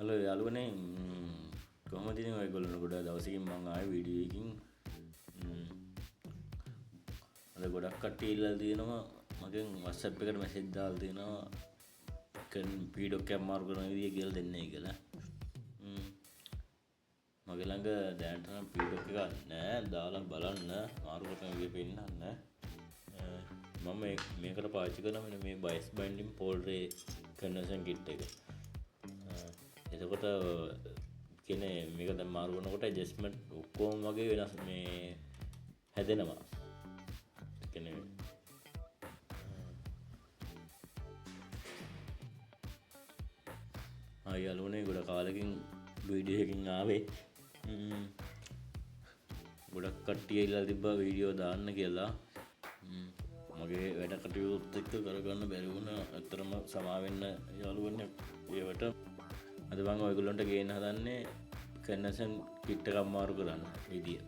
Hello යාළුවනේ කොහොමද ඉතින් ඔයගොල්ලෝ ගොඩක් දවසකින් මම ආයේ වීඩියෝ එකකින් අද ගොඩක් කට්ටිය ඉල්ලලා තියෙනවා මගෙන් WhatsApp එකට මැසේජ් දාලා තියෙනවා වීඩියෝ එකක් මාරු කරන විදිය කියලා දෙන්නයි කියලා. මගේ ළඟ දැනට නම් වීඩියෝ එකක් නැහැ දාලා බලන්න මාරු කරන විදිය පෙන්නන්න. මම මේකට පාවිච්චි කරන මේ බයිස් බයින්ඩින් පෝල්රේ කන්වර්ෂන් කිට් එක. එතකොට කියන්නේ මේක දැන් මාරු කරනකොට ඇඩ්ජස්ට්මන්ට් ඔක්කොම වගේ වෙනස් මේ හැදෙනවා. කියන්නේ යාළුවනේ ගොඩක් කාලෙකින් වීඩියෝ එකකින් ආවේ ගොඩක් කට්ටිය ඉල්ලලා තිබ්බා වීඩියෝ දාන්න කියලා. මගේ වැඩ කටයුතු එක්ක කරගන්න බැරි වුණා. ඇත්තටම සමා වෙන්න යාළුවනේ ඒවට. අද මම ඔයගොල්ලන්ට ගේන්න හදන්නේ කන්වර්ෂන් කිට් එකක් මාරු කරන්න විදිය.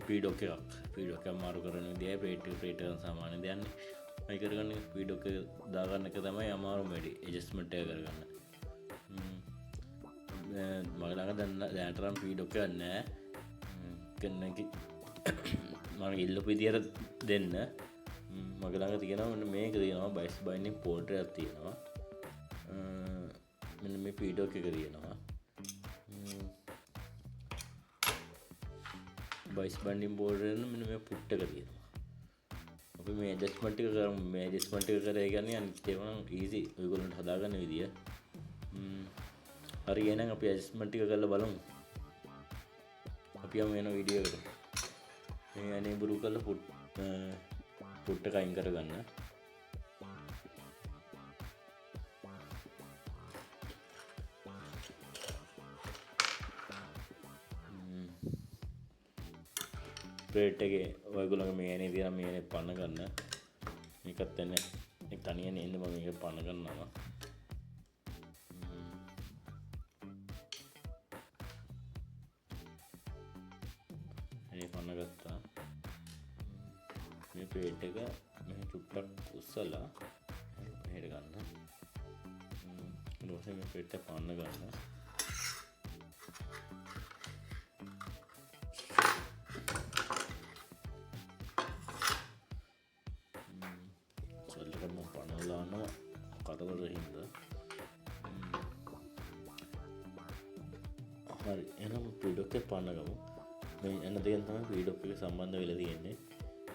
පීඩොක් එකක් මාරු කරන විදියයි ප්ලේට් එක සමාන දෙයන්නේ. මම කරගන්නේ පීඩොක් එක දාගන්න එක තමයි අමාරුම වැඩි. ඇඩ්ජස්ට්මන්ට් එක කරගන්න. මගේ ළඟ දැනට නම් පීඩොක් එකක් නැහැ. මම ඉල්ලපු විදියට දෙන්න. මගේ ළඟ තියෙනවා මෙන්න මේක තියෙනවා බයිස් බයින්ඩින් පෝල්ටර් එකක් තියෙනවා. මෙන්න මේ පීඩොක් එක තියෙනවා. බයිස් බයින්ඩින් පෝල්ටර් එක මෙන්න මේ පුට් එක තියෙනවා. අපි මේ ඇඩ්ජස්ට්මන්ට් එක කරමු. මේ ඇඩ්ජස්ට්මන්ට් එක කරේ කියන්නේ අනිත් ඒවා නම් ඊසි ඔයගොල්ලන්ට හදාගන්න විදිය. හරි එහෙනම් අපි ඇඩ්ජස්ට්මන්ට් එක කරලා බලමු. අපි යමු වෙන වීඩියෝ එකට. මේ අනේබුරු කරලා පුට් එක අයින් කරගන්න. ප්ලේට් එකේ ඔයගොල්ලෝ මේ ඇනේ තියන මේ ඇනේ පන්න ගන්න. මේකත් එන්නේ මේ තනියම ඉන්න මම මේක පන්න ගන්නවා. එනේ පන්න ගත්තා. මේ ප්ලේට් එක මෙහෙ චුට්ටක් උස්සලා මෙහෙට ගන්න. ඊට පස්සේ මේ ප්ලේට් එක පන්න ගන්න. හරි එහෙනම් පීඩොක් එක පන්න ගමු. මේ යන දෙකෙන් තමයි පීඩොක් එක සම්බන්ධ වෙලා තියෙන්නේ.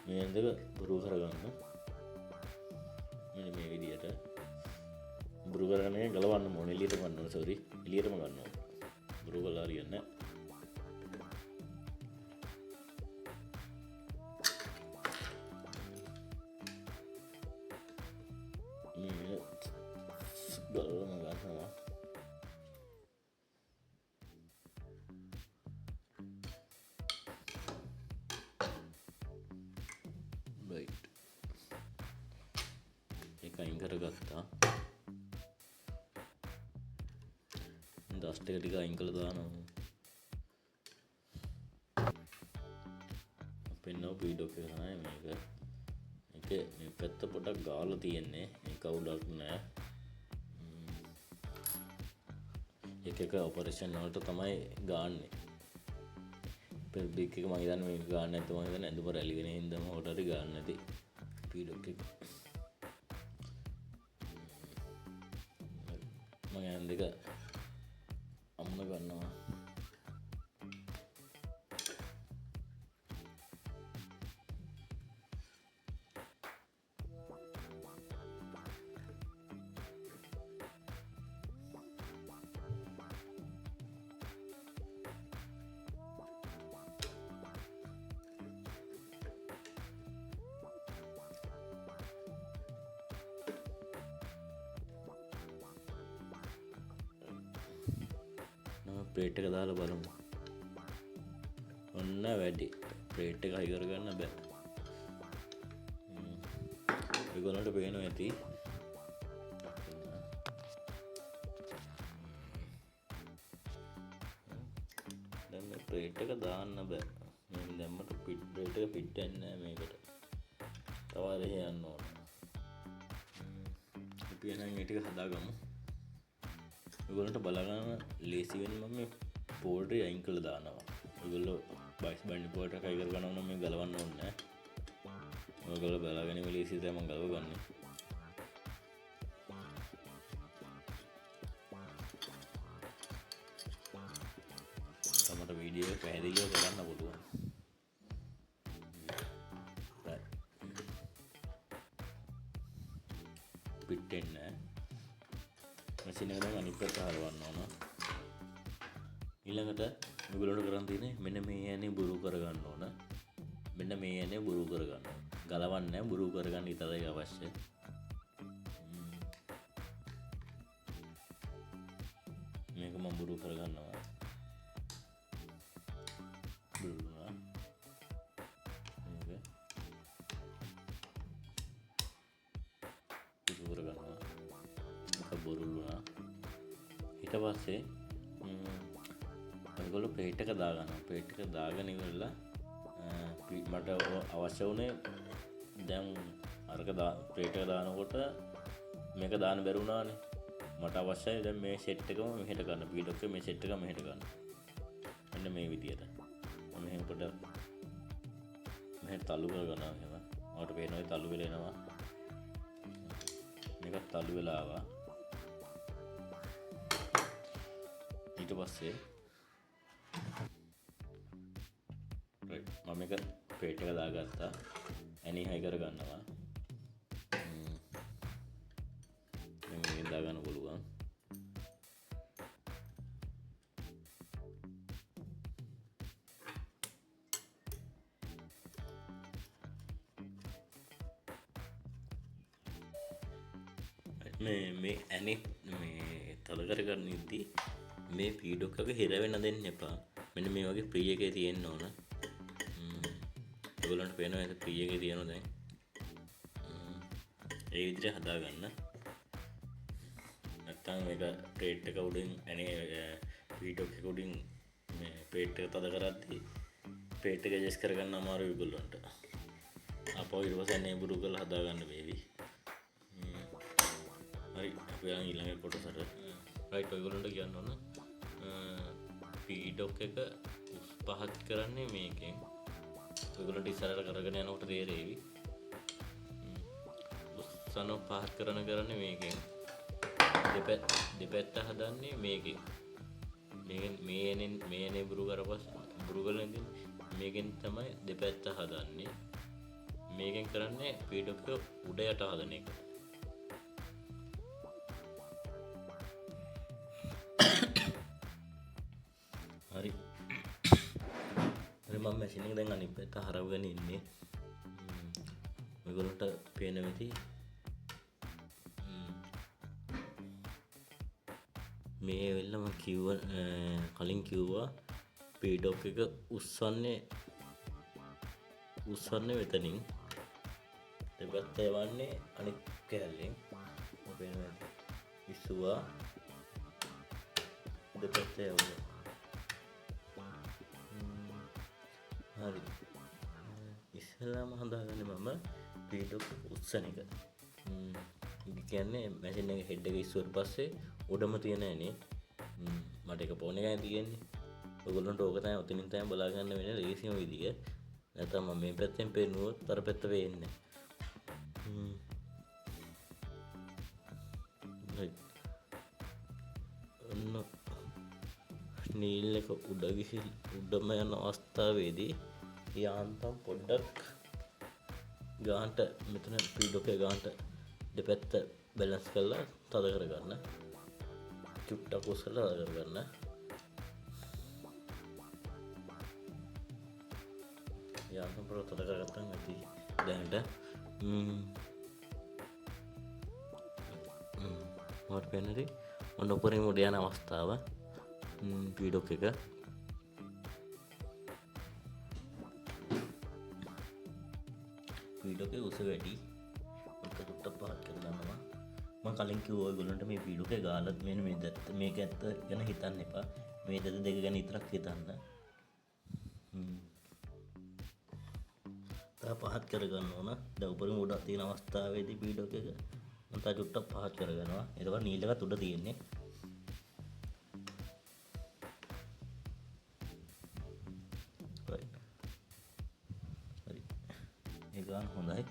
මේ දෙක බුරු කරගන්න. මෙන්න මේ විදියට බුරු කරගෙන ගලවන්න ඕනේ. එළියට ගන්න ඕනේ. සෝරි එළියටම ගන්න ඕනේ. බුරු කරලා හරියන්නේ නැහැ. ගලවන්න ගන්නවා. ඒක අයින් කරගත්තා. ඩස්ට් එක ටික අයින් කළා දානවා. අපෙන්නෝ පීඩොක් එක තමයි මේක. මේක මේ පැත්ත පොඩක් ගාලා තියෙන්නේ. මේක අවුලක් නෑ. එක ඔපරේෂන් වලට තමයි ගාන්නේ. බික් එක මම හිතන්නේ මේක ගන්න නැත්නම් මම හිතන්නේ ඇඳුම රැලිගෙන හින්දාම උකට හරි ගන්න නැති පීඩොක් එක. මම යන දෙක අම්ම ගන්නවා. ප්ලේට් එක දාලා බලමු. ඔන්න වැඩි. ප්ලේට් එක හයි කරගන්න බෑ. ඒගොල්ලන්ට පේනවා ඇති. දැන් මේ ප්ලේට් එක දාන්න බෑ. මේ දැම්මට ප්ලේට් එක ෆිට වෙන්නේ නැහැ මේකට. තව හරි යන්න ඕන. අපි එහෙනම් මේ ටික හදාගමු. ඔයගොල්ලන්ට බලගන්න ලේසි වෙන මම මේ පෝල්ට්‍රි අයින් කරලා දානවා. ඔයගොල්ලෝ බයිස් බන්ඩි පෝල්ට්‍රි එකයි කර ගන්නවා නම් මේ ගලවන්න ඕනේ නැහැ. ඔයගොල්ලෝ බලාගෙන ඉන්න ලේසි තමයි මම ගලවගන්නේ. තමයි වීඩියෝ එක පැහැදිලිව කරන්න පුළුවන්. පිටෙන්න මැෂින් එක දැන් අනිත් පැත්ත හරවන්න ඕන. ඊළඟට ඔයගොල්ලන්ට කරන් තියෙන්නේ මෙන්න මේ යන්නේ බුරු කරගන්න ඕන. මෙන්න මේ යන්නේ බුරු කරගන්න. ගලවන්නේ බුරු කරගන්න විතරයි අවශ්‍ය. මේක මම බුරු කරගන්නවා. බුරුනා. මේක බුරු කරගන්නවා. මේක බුරුනා. ඊට පස්සේ ඔයගොල්ලෝ ප්ලේට් එක දාගන්නවා. ප්ලේට් එක දාගෙන ඉවරලා මට අවශ්‍ය වුණේ දැන් අරක ප්ලේට් එක දානකොට මේක දාන්න බැරි වුණානේ. මට අවශ්‍යයි දැන් මේ සෙට් එකම මෙහෙට ගන්න. පීඩොක් එක මේ සෙට් එක මෙහෙට ගන්න. මෙන්න මේ විදියට. මම මෙහෙම පොඩ්ඩක් මෙහෙට තල්ලු කරගන්නවා එහෙම. ඔයාලට පේනවා තල්ලු වෙලා එනවා. මේක තල්ලු වෙලා ආවා. ඊට පස්සේ මම මේක ප්ලේට් එක දාගත්තා. ඇනි හයි කරගන්නවා. මේකෙන් දාගන්න පුළුවන්. මේ ඇනි මේ තල කරගන්න ඉද්දී මේ පීඩොක් එක හිර වෙන්න දෙන්න එපා. මෙන්න මේ වගේ ප්‍රී එකේ තියෙන්න ඕන. ඔයගොල්ලන්ට පේනවා ඒක ප්‍රී එකේ තියෙනවා දැන්. ඒ විදිහට හදාගන්න. නැත්තම් මේක ප්ලේට් එක උඩින් පීඩොක් එක උඩින් මේ ප්ලේට් එක තද කරද්දී ප්ලේට් එක ඇඩ්ජස්ට් කරගන්න අමාරුයි ඔයගොල්ලන්ට. අපෝ ඊට පස්සේ එන්නේ බුරු කරලා හදාගන්න වේවි. හරි අපි යන් ඊළඟ කොටසට. රයිට් ඔයගොල්ලන්ට කියන්න ඕන පීඩොක් එක පහත් කරන්නේ මේකෙන්. ඔයගොල්ලන්ට ඉස්සරහට කරගෙන යනකොට තේරෙවි. උස්සන පහත් කරන්නේ මේකෙන්. දෙපැත්ත හදන්නේ මේකෙන්. මේනේ බුරු කරලා ඉඳන් මේකෙන් තමයි දෙපැත්ත හදන්නේ. මේකෙන් කරන්නේ පීඩොක් එක උඩ යට හදන එක. හරි. මම මැෂින් එක දැන් අනිත් පැත්ත හරවගෙන ඉන්නේ. ඔයගොල්ලන්ට පේන විදි මේ වෙලම කලින් කිව්වා පීඩොක් එක උස්සන්නේ මෙතනින් දෙපැත්ත යවන්නේ අනිත් කැලෙන්. පේනවා ඉස්සුවා දෙපැත්ත යවුවා. හරි. ඉස්සෙල්ලාම හදාගන්නේ මම පීඩොක් උස්සන එක. කියන්නේ මැෂින් එක හෙඩ් එක ඉස්සුවට පස්සේ උඩම තියෙන ඇනේ මට එක පොන එකයි තියෙන්නේ. ඔයගොල්ලන්ට ඕක තමයි ඔතනින් තමයි බලා ගන්න වෙන්නේ ලේසිම විදිය. නැත්නම් මම මේ පැත්තෙන් පෙන්නුවොත් අර පැත්ත වෙන්නේ නැහැ. ඔන්න නීල් එක උඩම යන අවස්ථාවේදී යාන්තම් පොඩ්ඩක් ගාන්ට මෙතන පීඩොක් එක ගාන්ට දෙපැත්ත බැලන්ස් කරලා තද කරගන්න. චුට්ටක් උස්සලා තද කරගන්න. යාන්තම් පොඩ්ඩක් තද කරගත්තාම ඇති. දැනට මට පේන්නේ ඔන්න උඩරින් උඩ යන අවස්ථාව පීඩොක් එක පීඩොක් එක උස වැඩි. එක තුට්ටක් පහත් කරගන්නවා. මම කලින් කිව්වා ඔයගොල්ලන්ට මේ පීඩොක් එක ගාලත් මෙන්න මේක ඇත්ත ගැන හිතන්න එපා. මේ දෙක ගැන විතරක් හිතන්න. තා පහත් කරගන්න ඕන. දැන් උඩරින් උඩ තියෙන අවස්ථාවේදී පීඩොක් එක මම තා චුට්ටක් පහත් කරගන්නවා. එතකොට නීල් එකත් උඩ තියෙන්නේ. ගන්න හොඳයි.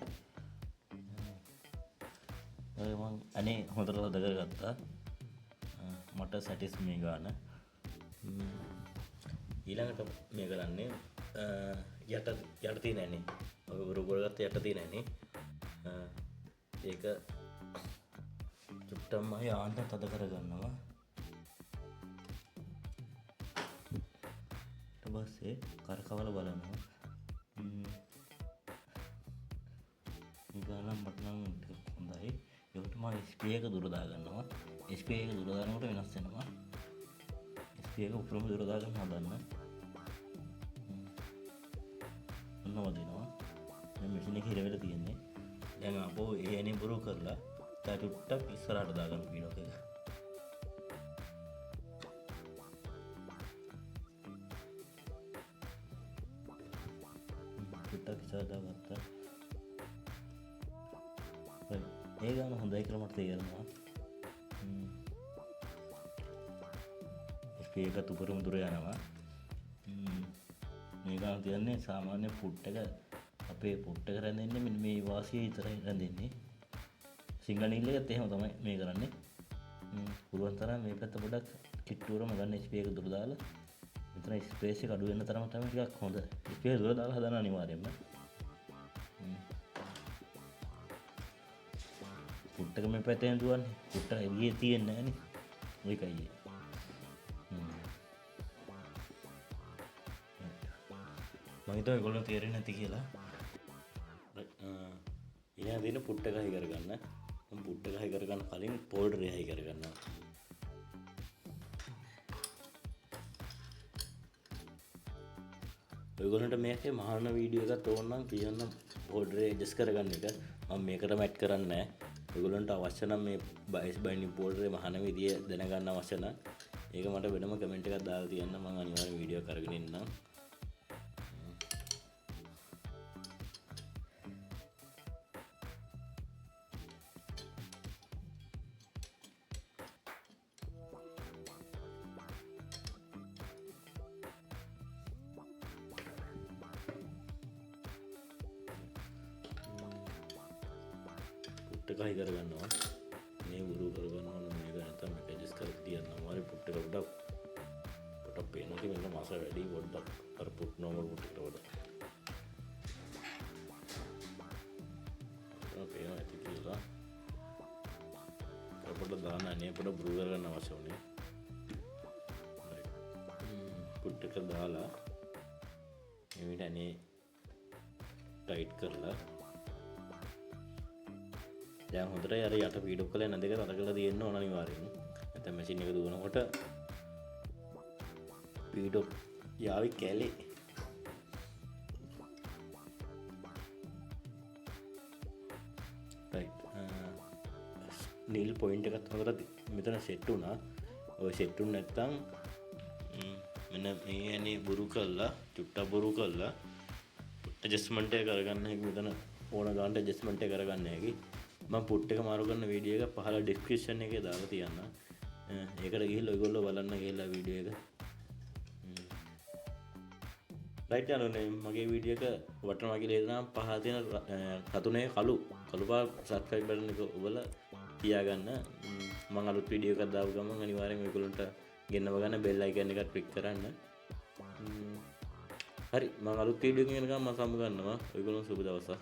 මම අනේ හොඳට ලද කරගත්තා. මට සැටිස් මේ ගාන. ඊළඟට මේ කරන්නේ යට තියෙන ඇනේ. ඔය උරුගොල්ලත් යට තියෙන ඇනේ. ඒක චුට්ටක්ම යාන්ත තද කරගන්නවා. ඊට පස්සේ කරකවල බලනවා. මේ ගාන මට නම් හොඳයි. ඒකට මම SP එක දුර දා ගන්නවා. SP එක දුර දානකොට වෙනස් වෙනවා. SP එක උඩරම දුර දා ගන්න හදන්න. ඔන්න වදිනවා. මේ මැෂින් එක හිර වෙලා තියෙන්නේ. දැන් අපෝ ඒ ඇනේ බුරු කරලා තා චුට්ටක් ඉස්සරහට දා ගන්න වීඩියෝ එක. චුට්ටක් ඉස්සරහට දාගත්තා. ඒ ගාන හොඳයි කියලා මට තේරෙනවා. SP එක උඩරම දුර යනවා. මේ ගාන තියන්නේ සාමාන්‍ය පුට් එක අපේ පුට් එක රැඳෙන්නේ මෙන්න මේ වාසිය විතරයි රැඳෙන්නේ. සිංගල් නීල් එකත් එහෙම තමයි මේ කරන්නේ. පුළුවන් තරම් මේ පැත්ත පොඩක් කිට්ටුවරම ගන්න SP එක දුර දාලා මෙතන ස්පේස් එක අඩු වෙන තරම තමයි ටිකක් හොඳ. SP එක දුර දාලා හදන්න අනිවාර්යයෙන්ම. පුට් එක මේ පැත්තෙන් දුවන්නේ. පුට් එක එළියේ තියෙන්නේ නැහැ නේ. ඒකයි. මම හිතුවා ඒගොල්ලෝ තේරෙන්නේ නැති කියලා. ඊළඟ දින පුට් එක හයි කරගන්න. මම පුට් එක හයි කරගන්න කලින් පෝල්ඩර් එක හයි කරගන්නවා. ඔයගොල්ලන්ට මේකේ මහාන වීඩියෝ එකක් ඕන නම් කියන්න පෝල්ඩර් එක ඇඩ්ජස්ට් කරගන්න එක. මම මේකටම ඇඩ් කරන්නේ නැහැ. ඔයගොල්ලන්ට අවශ්‍ය නම් මේ බයිස් බයින්ඩින් පෝල්ඩර් එක මහාන විදිය දැනගන්න අවශ්‍ය නම් ඒක මට වෙනම කමෙන්ට් එකක් දාලා තියන්න. මම අනිවාර්යෙන් වීඩියෝ කරගෙන ඉන්නම්. පුට් එක හයි කරගන්නවා. මේ උරු කරගන්නවා නම් මේක නැත්නම් මේක ඇඩ්ජස්ට් කරලා තියන්නම්. හරි පුට් එක පොඩක් පේනවා කි මෙන්න මාස වැඩි පොඩ්ඩක් අර පුට් නෝමල් පුට් එකට වඩා. පේනවා ඇති කියලා. පොඩ්ඩක් දාන්න අනේ පොඩ්ඩක් බ්‍රූ කරගන්න අවශ්‍ය වුණේ. පුට් එක දාලා මේ විදිහට අනේ ටයිට් කරලා දැන් හොඳට අර යට පීඩොක් කරලා නැද දෙක තද කරලා තියෙන්න ඕන අනිවාර්යෙන්. නැත්නම් මැෂින් එක දුවනකොට පීඩොක් යාවි කැලේ. රයිට්. නීල් පොයින්ට් එකත් හොඳට මෙතන සෙට් වුණා. ඔය සෙට් වුනේ නැත්නම් මෙන්න මේ ඇනේ බුරු කරලා චුට්ටක් බුරු කරලා ඇඩ්ජස්ට්මන්ට් එක කරගන්න හැකි. මෙතන ඕන ගානට ඇඩ්ජස්ට්මන්ට් එක කරගන්න හැකි. මම පුට් එක මාරු කරන වීඩියෝ එක පහළ ඩිස්ක්‍රිප්ෂන් එකේ දාලා තියන්න. ඒකට ගිහිල්ලා ඔයගොල්ලෝ බලන්න ගිහිල්ලා වීඩියෝ එක. රයිට් යාළුවනේ මගේ වීඩියෝ එක වටනවා කියලා හිතනවා පහළ තියෙන රතුනේ කළු පාට සබ්ස්ක්‍රයිබ් බටන් එක ඔබලා තියාගන්න. මම අලුත් වීඩියෝ එකක් දාපු ගමන් අනිවාර්යෙන් ඔයගොල්ලන්ට ගෙන්නව ගන්න බෙල් අයිකන් එක ක්ලික් කරන්න. හරි මම අලුත් වීඩියෝ එකකින් එනකම් මම සමු ගන්නවා. ඔයගොල්ලෝ සුබ දවසක්.